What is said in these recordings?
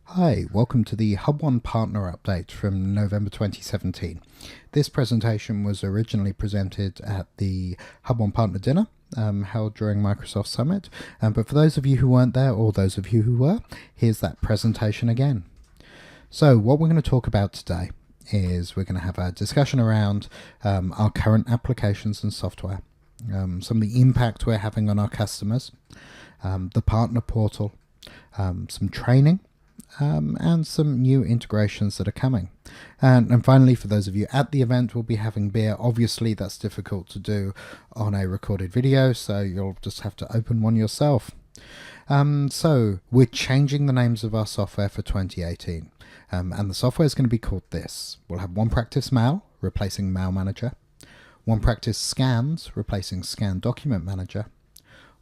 Hi, welcome to the HubOne Partner Update from November 2017. This presentation was originally presented at the HubOne Partner Dinner held during Microsoft Summit, but for those of you who weren't there or those of you who were, here's that presentation again. So what we're going to talk about today is we're going to have a discussion around our current applications and software, some of the impact we're having on our customers, the partner portal, some training, and some new integrations that are coming. And finally, for those of you at the event, we'll be having beer. Obviously, that's difficult to do on a recorded video, so you'll just have to open one yourself. So we're changing the names of our software for 2018, and the software is going to be called this. We'll have One Practice Mail, replacing Mail Manager, One Practice Scans, replacing Scan Document Manager,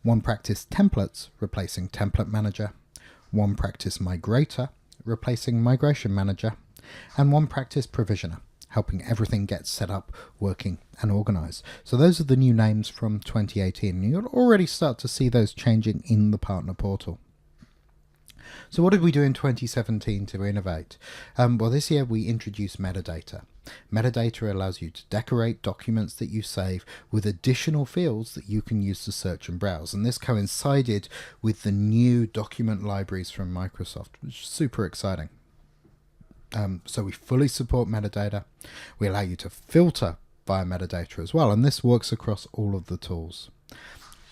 One Practice Templates, replacing Template Manager, One Practice Migrator, replacing Migration Manager, and One Practice Provisioner, helping everything get set up, working, and organized. So those are the new names from 2018, and you'll already start to see those changing in the partner portal. So what did we do in 2017 to innovate? Well, this year we introduced metadata. Metadata allows you to decorate documents that you save with additional fields that you can use to search and browse. And this coincided with the new document libraries from Microsoft, which is super exciting. So we fully support metadata. We allow you to filter via metadata as well, and this works across all of the tools.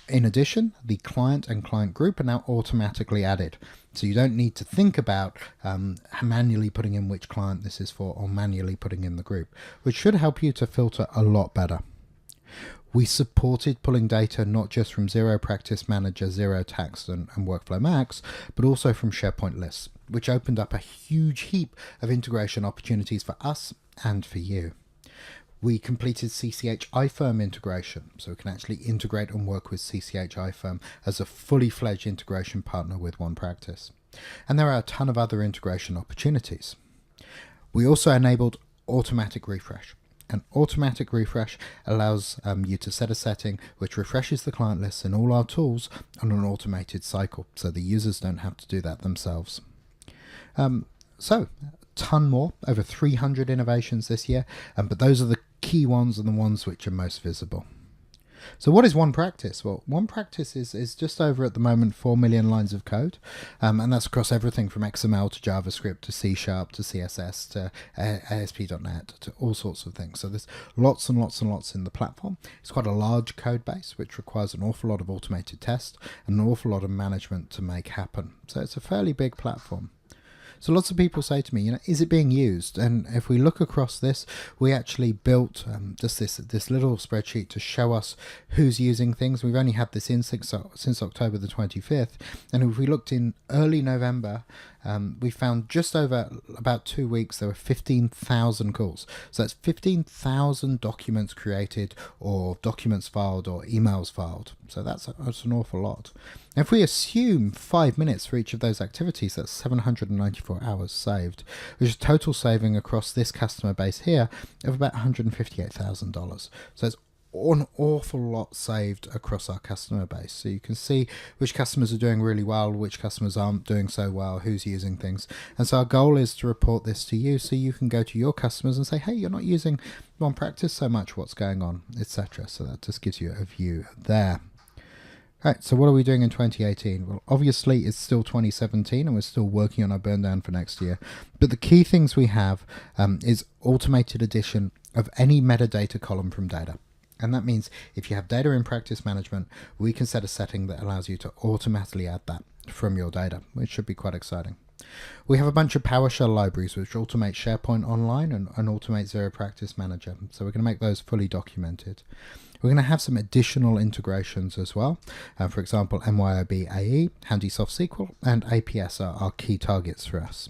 In addition, the client and client group are now automatically added. So you don't need to think about manually putting in which client this is for or manually putting in the group, which should help you to filter a lot better. We supported pulling data not just from Zero Practice Manager, Zero Tax and Workflow Max, but also from SharePoint lists, which opened up a huge heap of integration opportunities for us and for you. We completed CCH iFirm integration, so we can actually integrate and work with CCH iFirm as a fully fledged integration partner with One Practice. And there are a ton of other integration opportunities. We also enabled automatic refresh. An automatic refresh allows you to set a setting which refreshes the client list in all our tools on an automated cycle, so the users don't have to do that themselves. Ton more, over 300 innovations this year, but those are the key ones and the ones which are most visible. So what is One Practice? Well, One Practice is just over at the moment 4 million lines of code, and that's across everything from XML to JavaScript to C# to CSS to ASP.NET to all sorts of things. So there's lots and lots and lots in the platform. It's quite a large code base, which requires an awful lot of automated tests and an awful lot of management to make happen. So it's a fairly big platform. So lots of people say to me, is it being used? And if we look across this, we actually built just this little spreadsheet to show us who's using things. We've only had this in since October the 25th. And if we looked in early November, we found just over about 2 weeks, there were 15,000 calls. So that's 15,000 documents created or documents filed or emails filed. So that's an awful lot. And if we assume 5 minutes for each of those activities, that's 794 hours saved, which is total saving across this customer base here of about $158,000. So it's an awful lot saved across our customer base. So you can see which customers are doing really well, which customers aren't doing so well, who's using things. And so our goal is to report this to you so you can go to your customers and say, hey, you're not using One Practice so much, what's going on, etc. So that just gives you a view there. Right, so what are we doing in 2018? Well, obviously it's still 2017 and we're still working on our burn down for next year. But the key things we have is automated addition of any metadata column from data. And that means if you have data in practice management, we can set a setting that allows you to automatically add that from your data, which should be quite exciting. We have a bunch of PowerShell libraries which automate SharePoint Online and automate Zero Practice Manager. So we're going to make those fully documented. We're going to have some additional integrations as well. For example, MYOB AE, Handysoft SQL, and APS are key targets for us.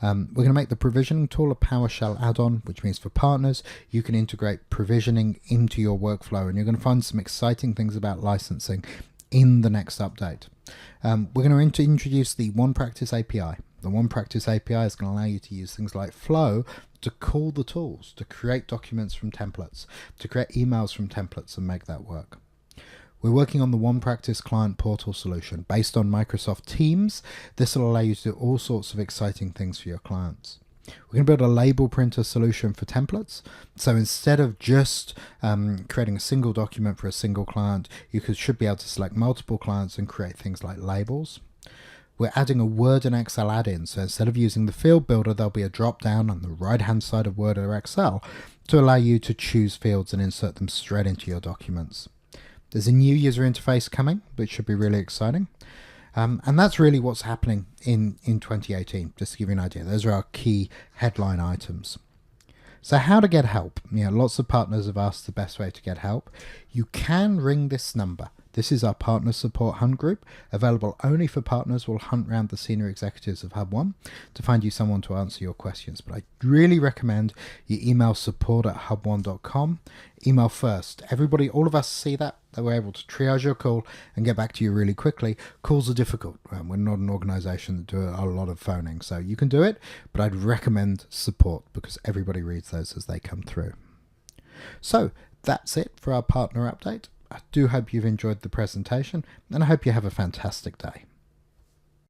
We're going to make the provisioning tool a PowerShell add-on, which means for partners, you can integrate provisioning into your workflow, and you're going to find some exciting things about licensing in the next update. We're going to introduce the One Practice API. The One Practice API is going to allow you to use things like Flow to call the tools, to create documents from templates, to create emails from templates and make that work. We're working on the One Practice client portal solution based on Microsoft Teams. This will allow you to do all sorts of exciting things for your clients. We're going to build a label printer solution for templates. So instead of just creating a single document for a single client, you should be able to select multiple clients and create things like labels. We're adding a Word and Excel add-in, so instead of using the field builder, there'll be a drop-down on the right-hand side of Word or Excel to allow you to choose fields and insert them straight into your documents. There's a new user interface coming, which should be really exciting. And that's really what's happening in 2018, just to give you an idea. Those are our key headline items. So how to get help? Lots of partners have asked the best way to get help. You can ring this number. This is our partner support hunt group, available only for partners. We'll hunt around the senior executives of HubOne to find you someone to answer your questions. But I really recommend you email support@hubone.com. Email first. Everybody, all of us see that we're able to triage your call and get back to you really quickly. Calls are difficult. We're not an organization that do a lot of phoning, so you can do it, but I'd recommend support because everybody reads those as they come through. So that's it for our partner update. I do hope you've enjoyed the presentation, and I hope you have a fantastic day.